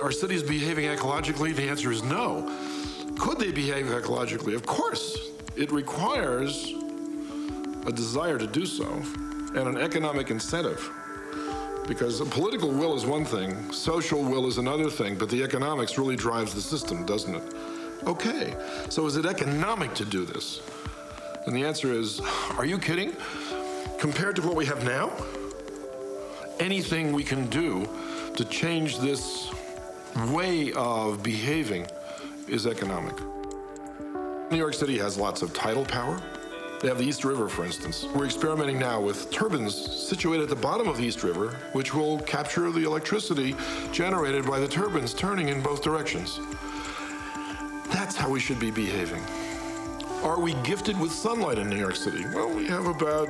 Are cities behaving ecologically? The answer is no. Could they behave ecologically? Of course. It requires a desire to do so and an economic incentive. Because political will is one thing, social will is another thing, but the economics really drives the system, doesn't it? Okay, so is it economic to do this? And the answer is, are you kidding? Compared to what we have now, anything we can do to change this way of behaving is economic. New York City has lots of tidal power. They have the East River, for instance. We're experimenting now with turbines situated at the bottom of the East River, which will capture the electricity generated by the turbines turning in both directions. That's how we should be behaving. Are we gifted with sunlight in New York City? Well, we have about,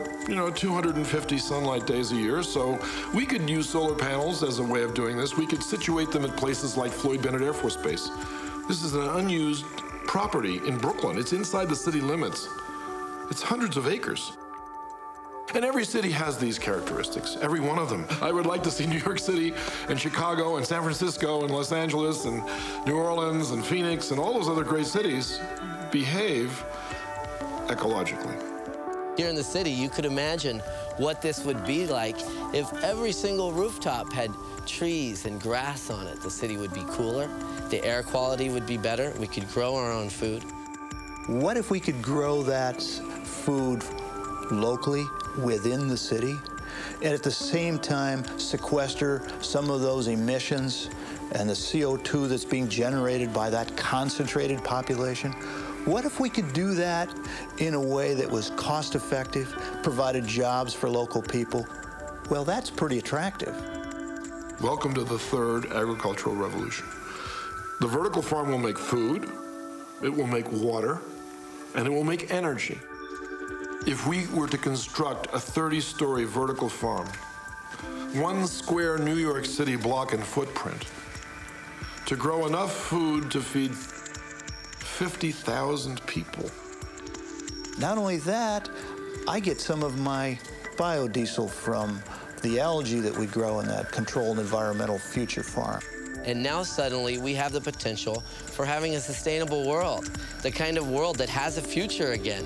250 sunlight days a year, so we could use solar panels as a way of doing this. We could situate them at places like Floyd Bennett Air Force Base. This is an unused property in Brooklyn. It's inside the city limits. It's hundreds of acres. And every city has these characteristics, every one of them. I would like to see New York City and Chicago and San Francisco and Los Angeles and New Orleans and Phoenix and all those other great cities behave ecologically. Here in the city, you could imagine what this would be like if every single rooftop had trees and grass on it. The city would be cooler, the air quality would be better, we could grow our own food. What if we could grow that food locally within the city and at the same time sequester some of those emissions and the CO2 that's being generated by that concentrated population? What if we could do that in a way that was cost-effective, provided jobs for local people? Well, that's pretty attractive. Welcome to the third agricultural revolution. The vertical farm will make food, it will make water, and it will make energy. If we were to construct a 30-story vertical farm, 1 square New York City block in footprint, to grow enough food to feed 50,000 people. Not only that, I get some of my biodiesel from the algae that we grow in that controlled environmental future farm. And now suddenly we have the potential for having a sustainable world, the kind of world that has a future again.